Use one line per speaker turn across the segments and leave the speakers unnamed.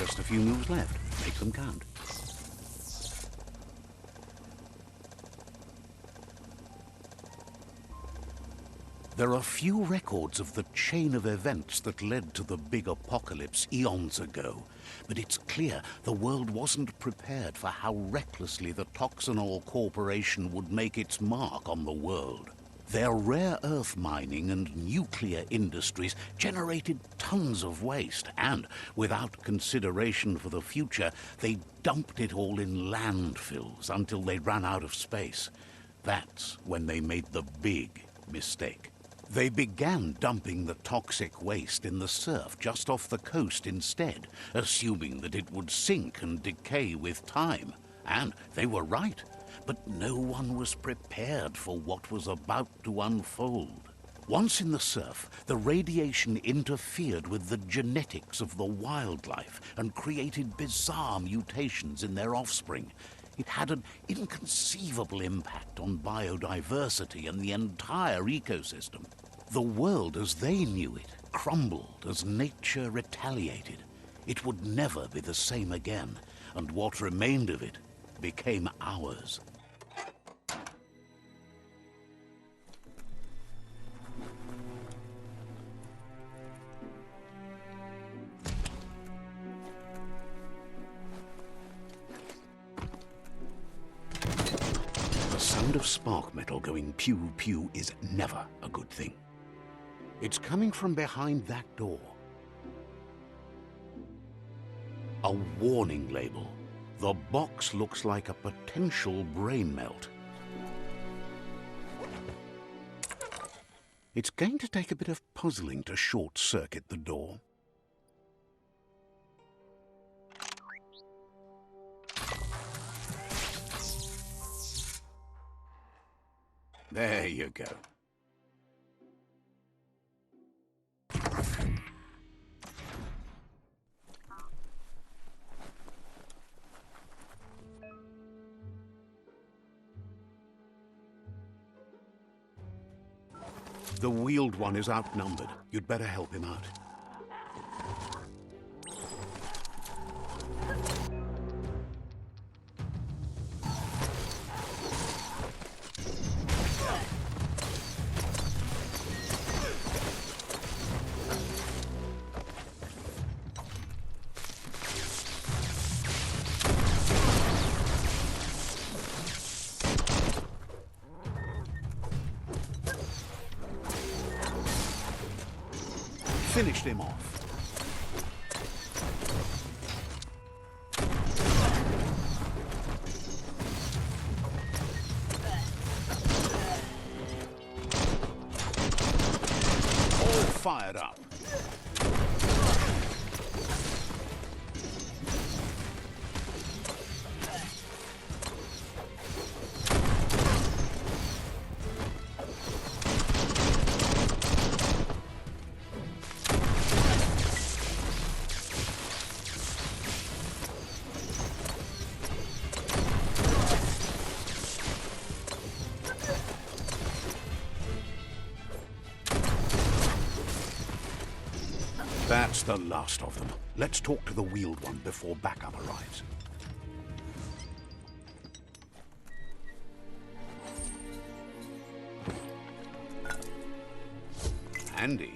Just a few moves left. Make them count. There are few records of the chain of events that led to the big apocalypse eons ago, but it's clear the world wasn't prepared for how recklessly the Toxanol Corporation would make its mark on the world. Their rare earth mining and nuclear industries generated tons of waste, and, without consideration for the future, they dumped it all in landfills until they ran out of space. That's when they made the big mistake. They began dumping the toxic waste in the surf just off the coast instead, assuming that it would sink and decay with time. And they were right. But no one was prepared for what was about to unfold. Once in the surf, the radiation interfered with the genetics of the wildlife and created bizarre mutations in their offspring. It had an inconceivable impact on biodiversity and the entire ecosystem. The world as they knew it crumbled as nature retaliated. It would never be the same again, and what remained of it became ours. The sound of spark metal going pew-pew is never a good thing. It's coming from behind that door. A warning label. The box looks like a potential brain melt. It's going to take a bit of puzzling to short-circuit the door. There you go. The wheeled one is outnumbered. You'd better help him out. Finished him off. All fired up. That's the last of them. Let's talk to the wheeled one before backup arrives. Handy.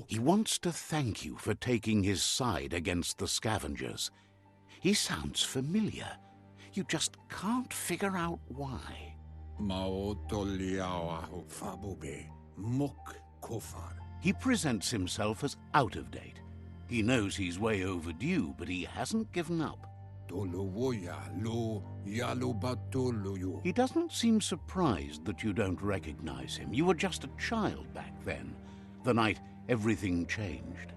He
wants to thank you for taking his side against the scavengers. He sounds familiar. You just can't figure out why. He presents himself as out of date. He knows he's way overdue, but he hasn't given up. He doesn't seem surprised that you don't recognize him. You were just a child back then, the night everything changed.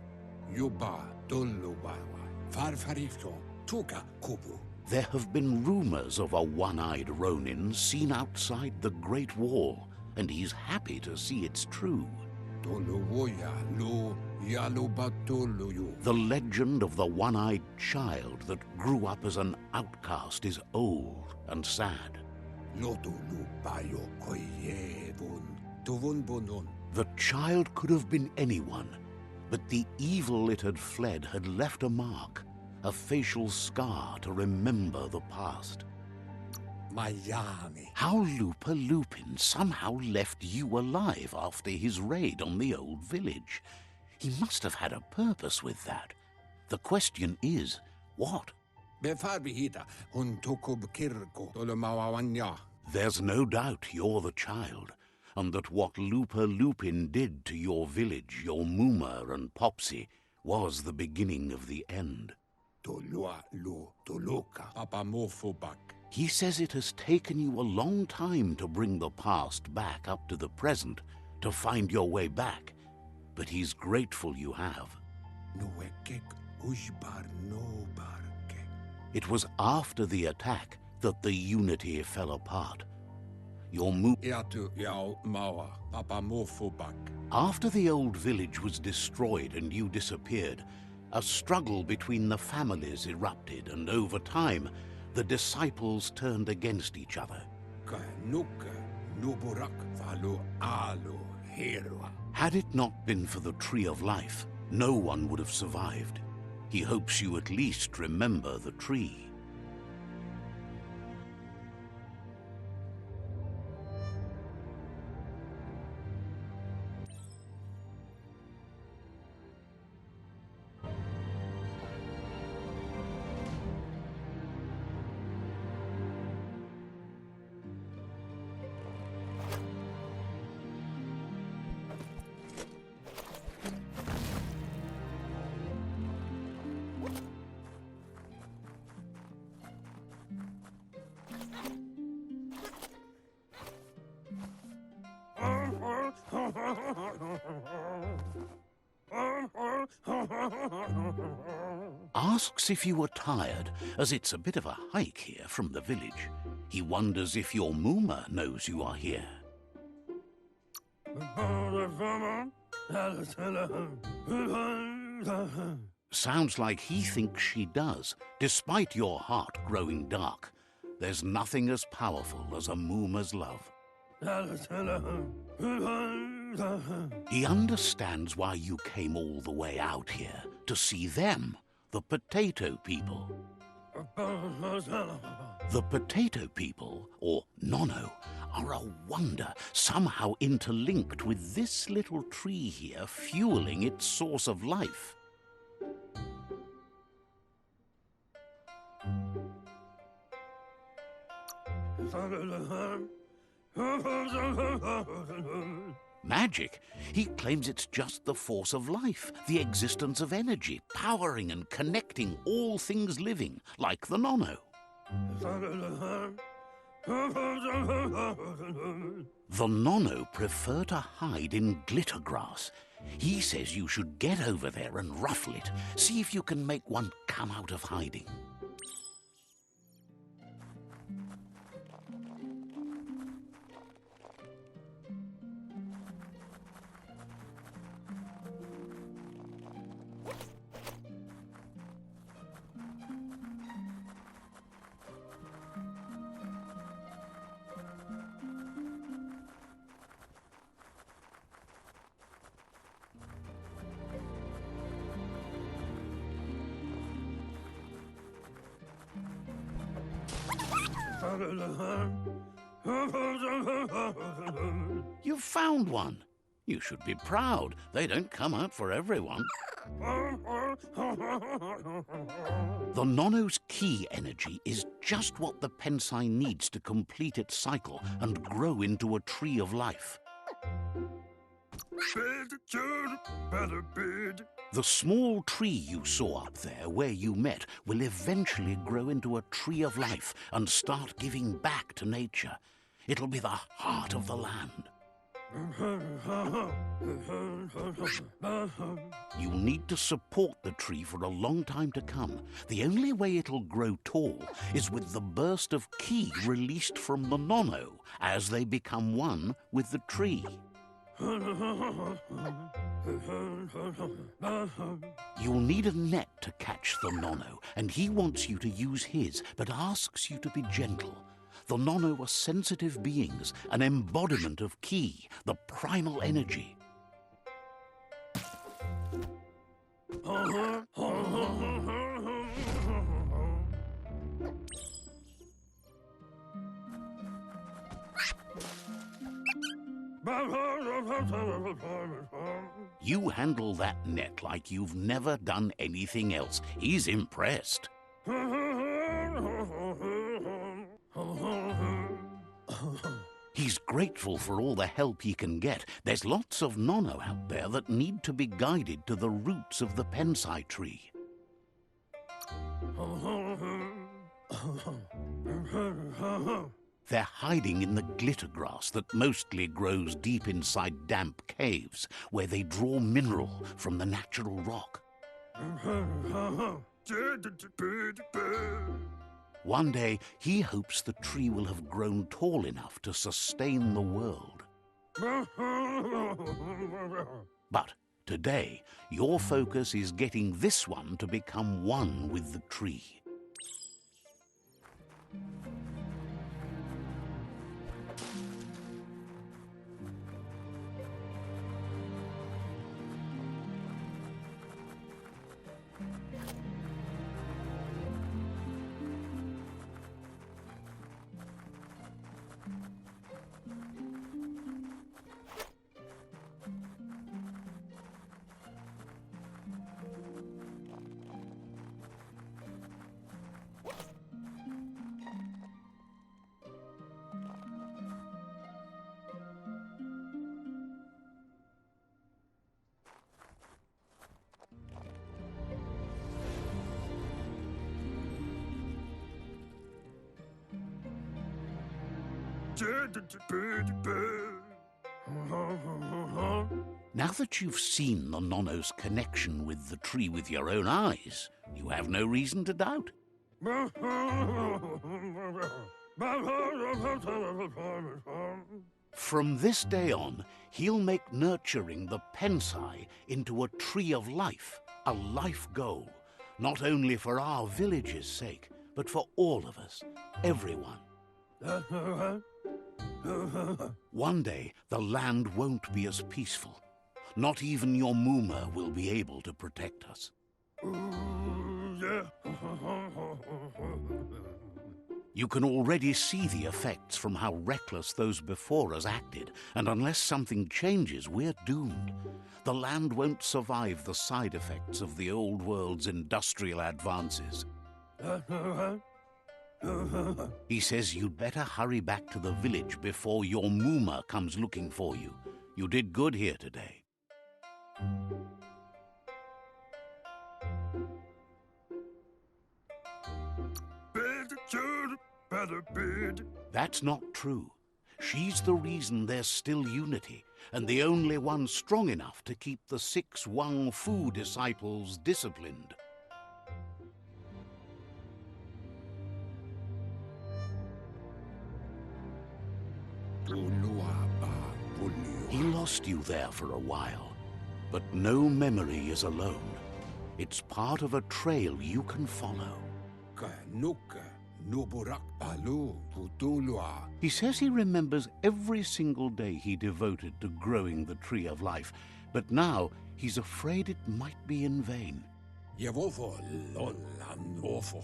There have been rumors of a one-eyed Ronin seen outside the Great Wall, and he's happy to see it's true. The legend of the one-eyed child that grew up as an outcast is old and sad. The child could have been anyone, but the evil it had fled had left a mark, a facial scar to remember the past. How Lupa Lupin somehow left you alive after his raid on the old village. He must have had a purpose with that. The question is, what? There's no doubt you're the child, and that what Lupa Lupin did to your village, your Muma and Popsy, was the beginning of the end. He says it has taken you a long time to bring the past back up to the present, to find your way back, but he's grateful you have. It was after the attack that the unity fell apart. After the old village was destroyed and you disappeared, a struggle between the families erupted, and over time, the disciples turned against each other. Had it not been for the Tree of Life, no one would have survived. He hopes you at least remember the tree. Asks if you were tired, as it's a bit of a hike here from the village. He wonders if your Muma knows you are here. Sounds like he thinks she does, despite your heart growing dark. There's nothing as powerful as a Muma's love. He understands why you came all the way out here, to see them, the potato people. The potato people, or Nono, are a wonder, somehow interlinked with this little tree here, fueling its source of life. Magic? He claims it's just the force of life, the existence of energy, powering and connecting all things living, like the Nono. The Nono prefer to hide in glitter grass. He says you should get over there and ruffle it. See if you can make one come out of hiding. You've found one. You should be proud. They don't come out for everyone. The Nono's key energy is just what the Pensai needs to complete its cycle and grow into a tree of life. The small tree you saw up there where you met will eventually grow into a tree of life and start giving back to nature. It'll be the heart of the land. You'll need to support the tree for a long time to come. The only way it'll grow tall is with the burst of ki released from the nono as they become one with the tree. You'll need a net to catch the nono, and he wants you to use his, but asks you to be gentle. The nono are sensitive beings, an embodiment of ki, the primal energy. You handle that net like you've never done anything else. He's impressed. He's grateful for all the help he can get. There's lots of nono out there that need to be guided to the roots of the pensai tree. They're hiding in the glitter grass that mostly grows deep inside damp caves, where they draw mineral from the natural rock. One day, he hopes the tree will have grown tall enough to sustain the world. But today, your focus is getting this one to become one with the tree. Now that you've seen the nono's connection with the tree with your own eyes, you have no reason to doubt. From this day on, he'll make nurturing the pensai into a tree of life, a life goal, not only for our village's sake, but for all of us, everyone. One day, the land won't be as peaceful. Not even your Muma will be able to protect us. You can already see the effects from how reckless those before us acted, and unless something changes, we're doomed. The land won't survive the side effects of the old world's industrial advances. He says you'd better hurry back to the village before your Muma comes looking for you. You did good here today. That's not true. She's the reason there's still unity, and the only one strong enough to keep the 6 Wang Fu disciples disciplined. He lost you there for a while, but no memory is alone. It's part of a trail you can follow. He says he remembers every single day he devoted to growing the Tree of Life, but now he's afraid it might be in vain.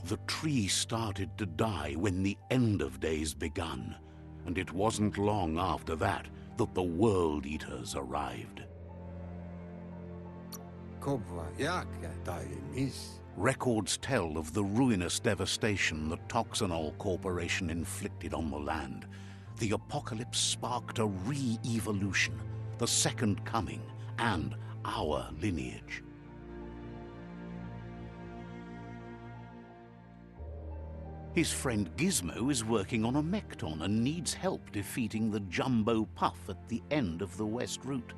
The tree started to die when the end of days begun, and it wasn't long after that that the World Eaters arrived. Records tell of the ruinous devastation the Toxanol Corporation inflicted on the land. The apocalypse sparked a re-evolution. the Second Coming, and our lineage. His friend Gizmo is working on a Mekton and needs help defeating the Jumbo Puff at the end of the West Route.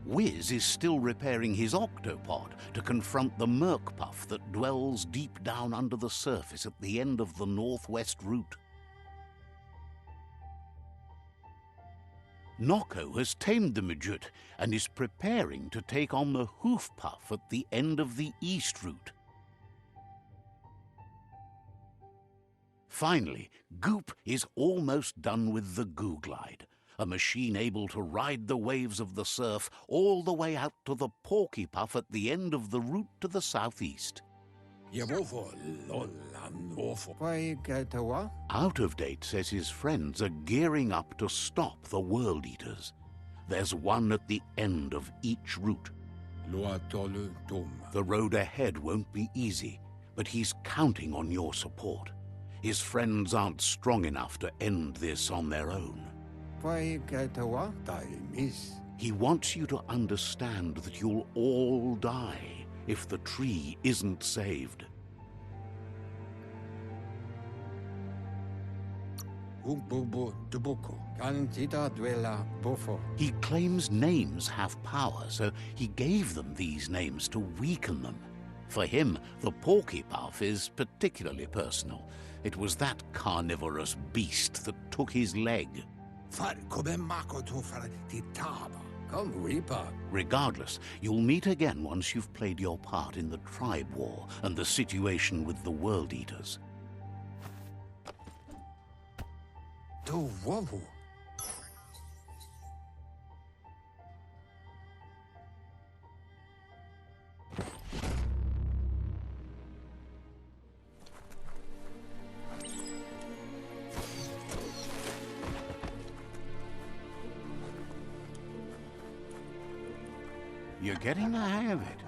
Wiz is still repairing his octopod to confront the Merc Puff that dwells deep down under the surface at the end of the Northwest Route. Nocco has tamed the Midget and is preparing to take on the Hoof Puff at the end of the East Route. Finally, Goop is almost done with the Googlide, a machine able to ride the waves of the surf all the way out to the Porky Puff at the end of the route to the southeast. Out of Date says his friends are gearing up to stop the World Eaters. There's one at the end of each route. The road ahead won't be easy, but he's counting on your support. His friends aren't strong enough to end this on their own. He wants you to understand that you'll all die if the tree isn't saved. He claims names have power, so he gave them these names to weaken them. For him, the Porky Puff is particularly personal. It was that carnivorous beast that took his leg. Regardless, you'll meet again once you've played your part in the tribe war and the situation with the World Eaters. You're getting the hang of it.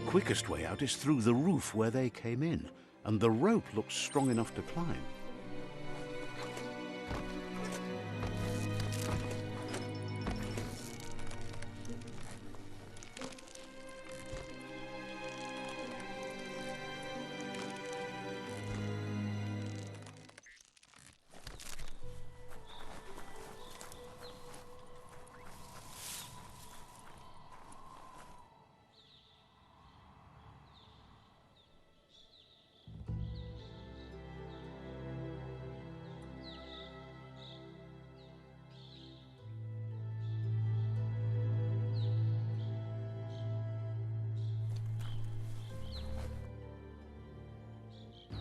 Quickest way out is through the roof where they came in, and the rope looks strong enough to climb.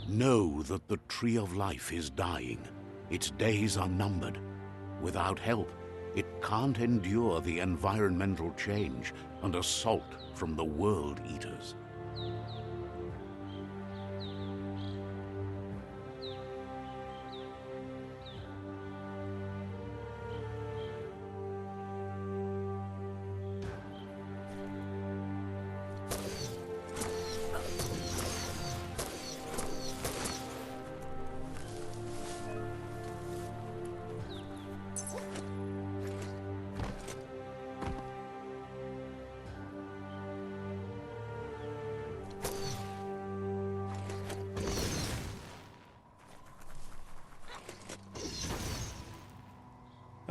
Know that the Tree of Life is dying. Its days are numbered. Without help, it can't endure the environmental change and assault from the World Eaters.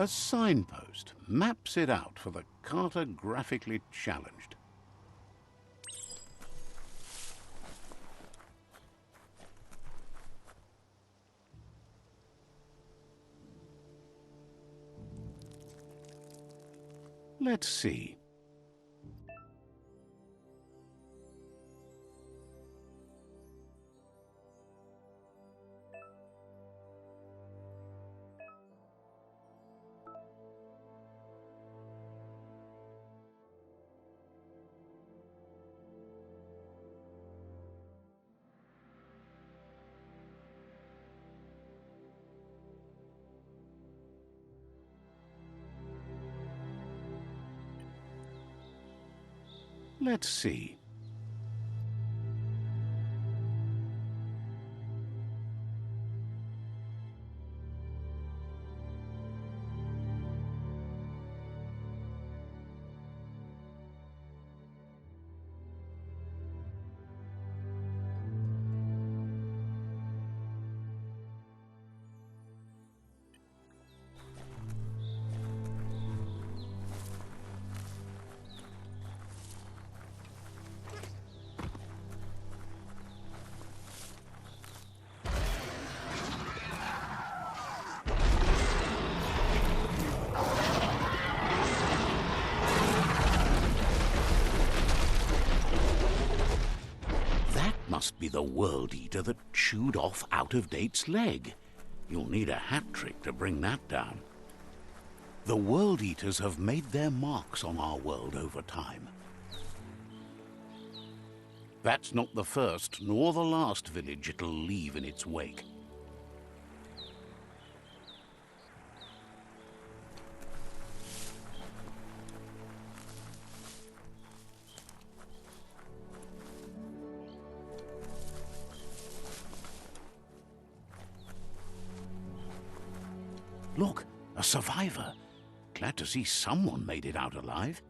A signpost maps it out for the cartographically challenged. Let's see. Let's see. must be the World Eater that chewed off Out-of-Date's leg. You'll need a hat trick to bring that down. The World Eaters have made their marks on our world over time. That's not the first nor the last village it'll leave in its wake. Look, a survivor. Glad to see someone made it out alive.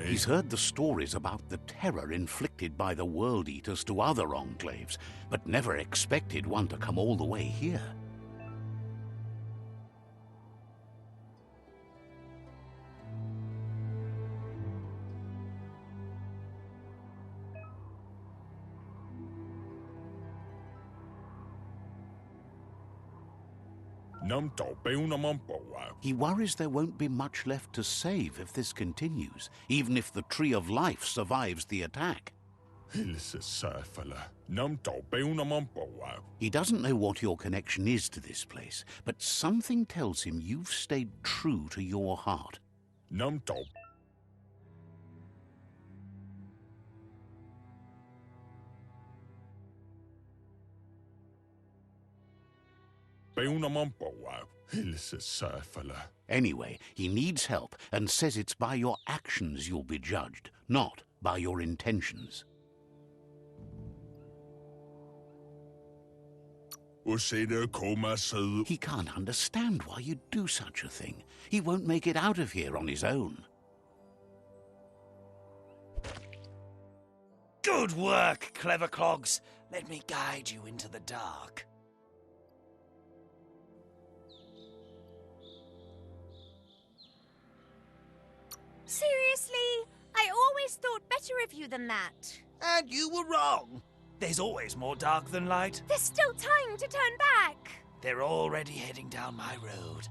He's
heard the stories about the terror inflicted by the World Eaters to other enclaves, but never expected one to come all the way here. He worries there won't be much left to save if this continues, even if the Tree of Life survives the attack. He doesn't know what your connection is to this place, but something tells him you've stayed true to your heart. Anyway, he needs help and says it's by your actions you'll be judged, not by your intentions. He can't understand why you'd do such a thing. He won't make it out of here on his own.
Good work, clever clogs. Let me guide you into the dark.
Seriously? I always thought better of you than that.
And you were wrong. There's always more dark than light.
There's still time to turn back.
They're already heading down my road.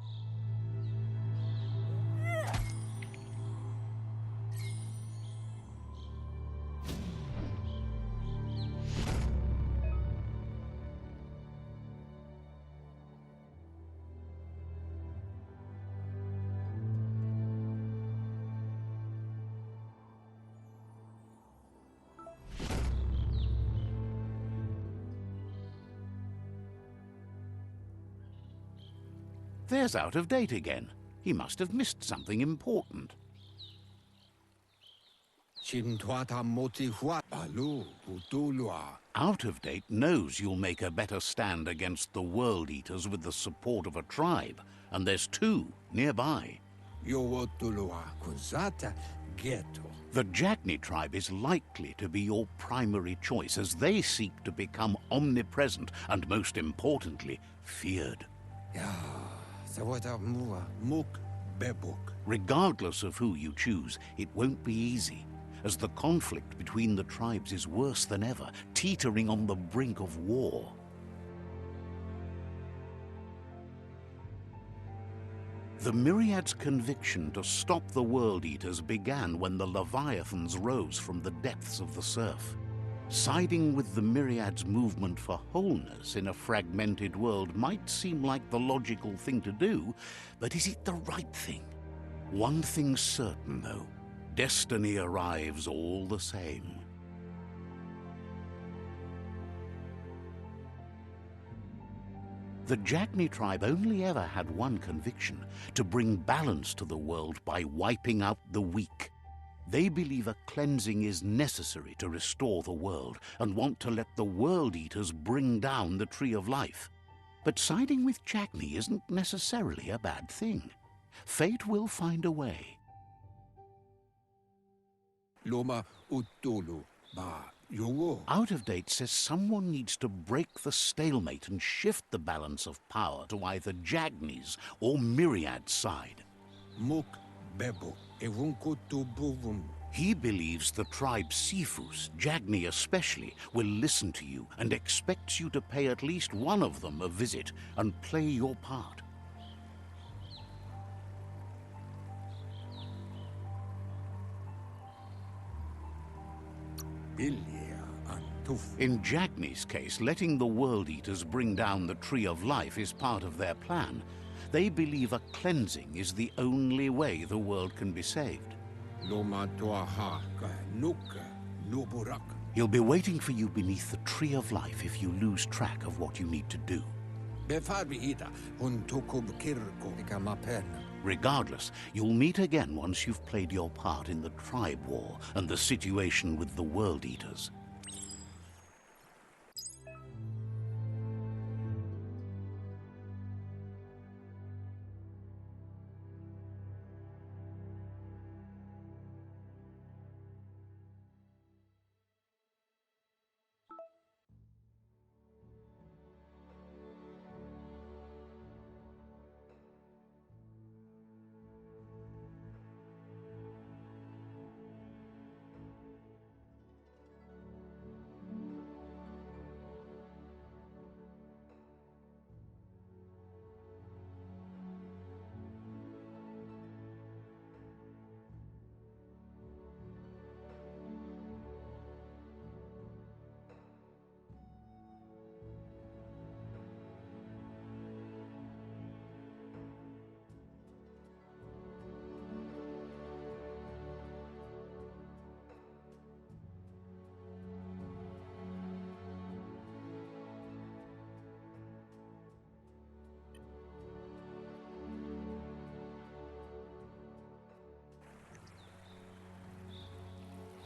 There's Out-of-Date again. He must have missed something important. Out-of-Date knows you'll make a better stand against the World Eaters with the support of a tribe, and there's two nearby. The Jagni tribe is likely to be your primary choice as they seek to become omnipresent and, most importantly, feared. Regardless of who you choose, it won't be easy, as the conflict between the tribes is worse than ever, teetering on the brink of war. The Myriad's conviction to stop the World Eaters began when the Leviathans rose from the depths of the surf. Siding with the Myriad's movement for wholeness in a fragmented world might seem like the logical thing to do, but is it the right thing? One thing's certain, though. Destiny arrives all the same. The Jagni tribe only ever had one conviction: to bring balance to the world by wiping out the weak. They believe a cleansing is necessary to restore the world and want to let the World Eaters bring down the Tree of Life. But siding with Jagni isn't necessarily a bad thing. Fate will find a way.
Loma utulu ba yogo.
Out of Date says someone needs to break the stalemate and shift the balance of power to either Jagni's or Myriad's side.
Muk bebo evunko to buvum.
He believes the tribe Sifus, Jagni especially, will listen to you and expects you to pay at least one of them a visit and play your part. In Jagni's case, letting the World Eaters bring down the Tree of Life is part of their plan. They believe a cleansing is the only way the world can be saved.
Loma toaha ka nuka loburak.
He'll be waiting for you beneath the Tree of Life if you lose track of what you need to do.
Befarbi ita untokub kirko ikamapen.
Regardless, you'll meet again once you've played your part in the tribe war and the situation with the World Eaters.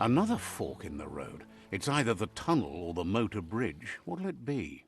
Another fork in the road. It's either the tunnel or the motor bridge. What'll it be?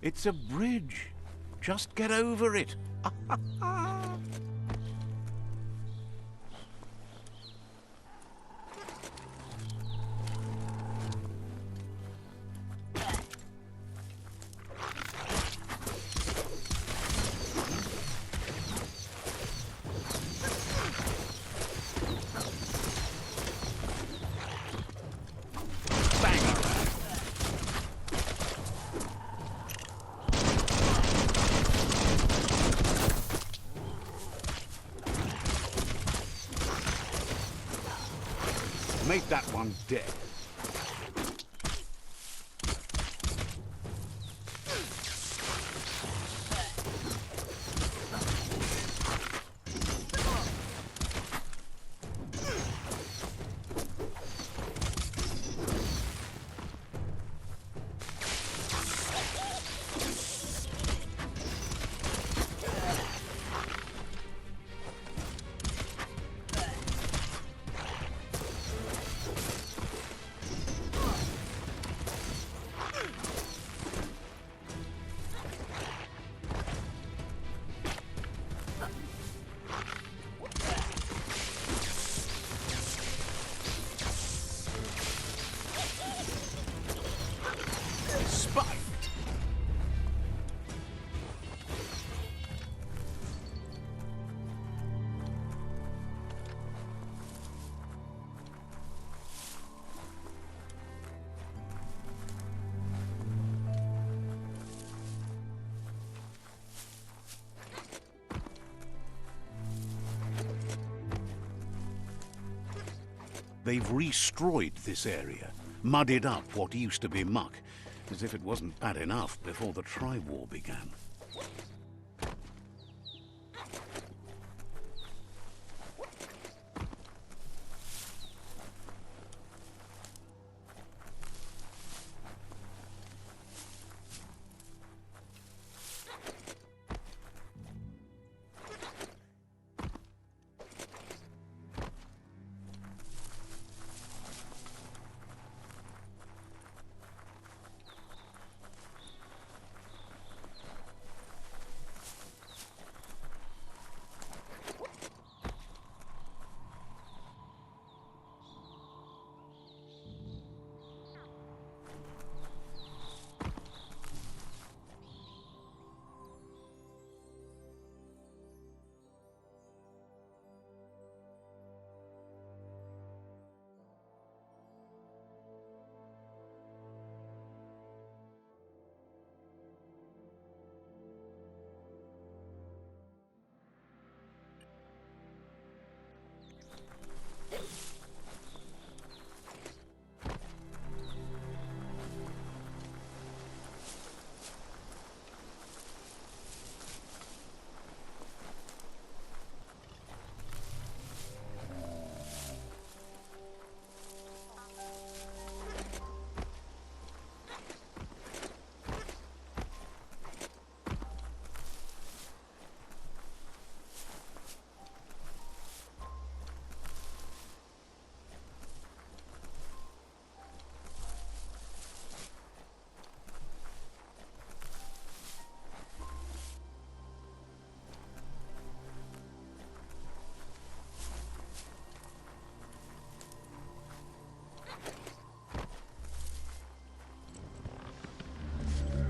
It's a bridge. Just get over it. Make that one dead. They've destroyed this area, muddied up what used to be muck, as if it wasn't bad enough before the Tri-War began.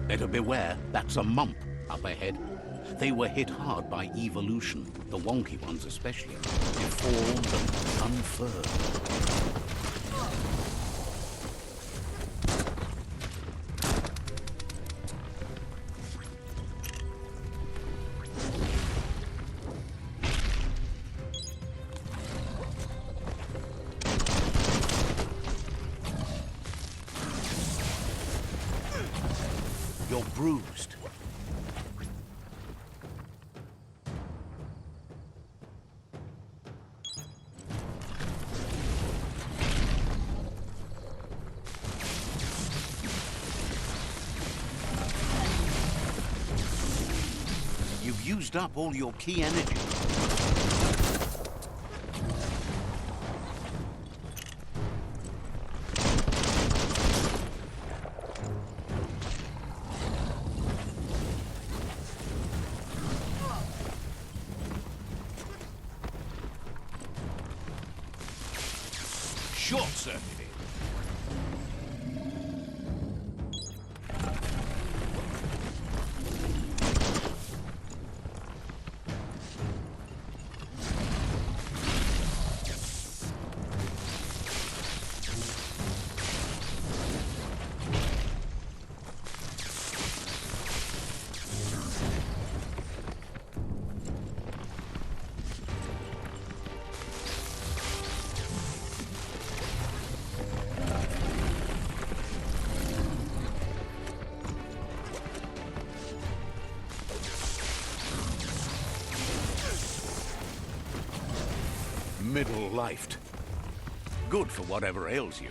Better beware, that's a mump up ahead. They were hit hard by evolution, the wonky ones especially, deformed and unfurled. You're bruised. You've used up all your key energy.
short-circuited.
Middle-lifed. Good for whatever ails you.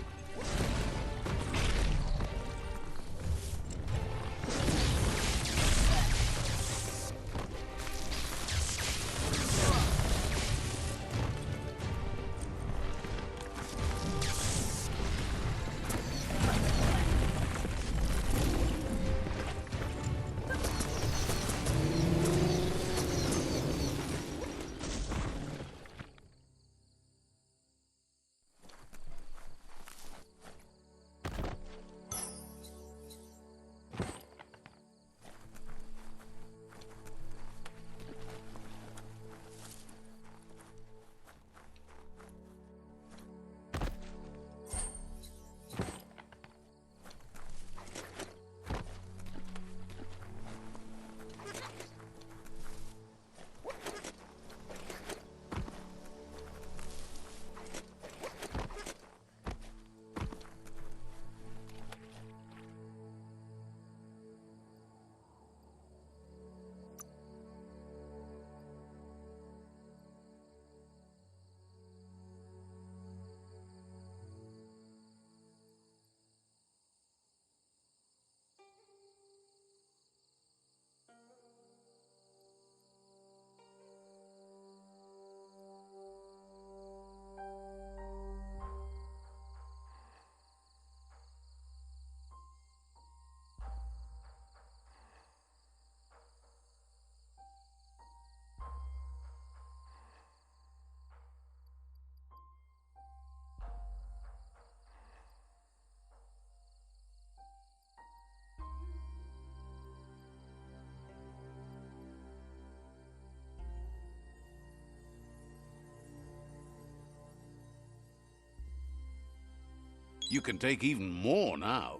You can take even more now.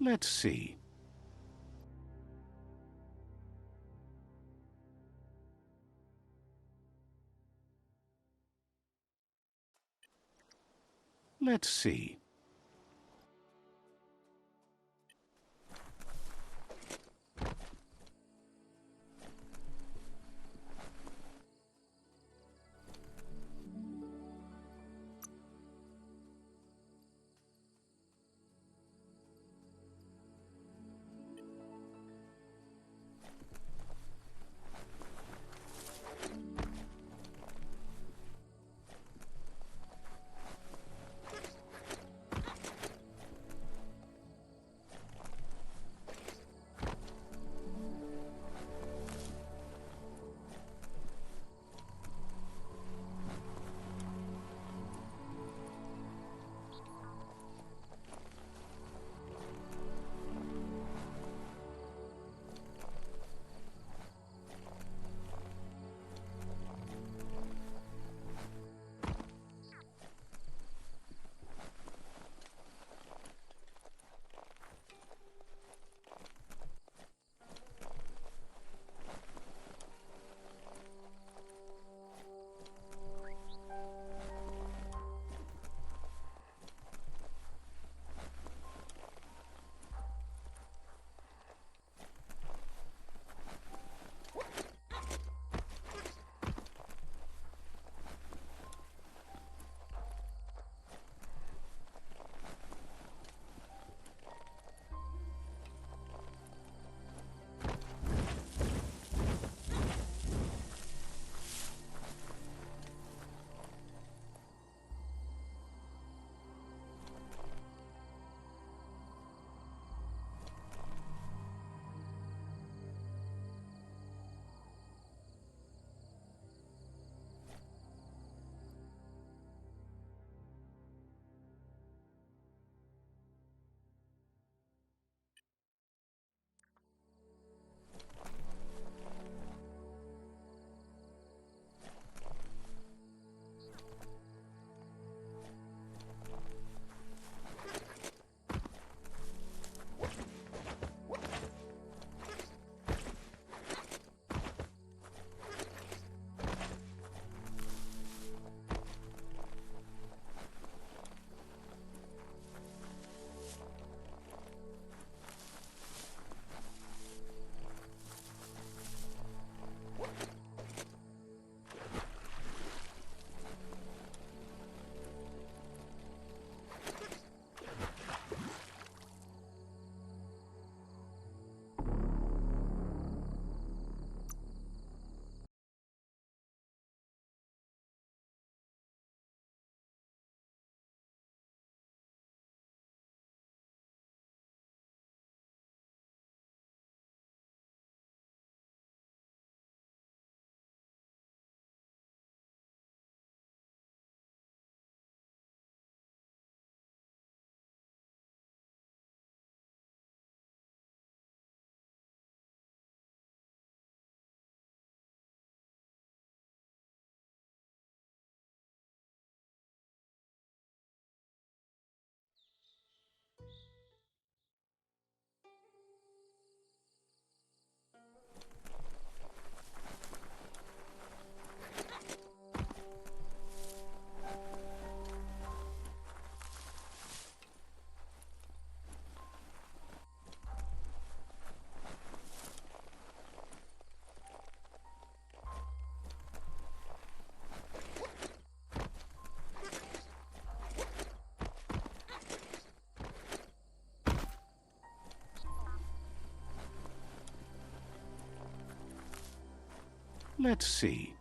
Let's see. Let's see. Let's see.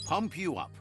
pump you up.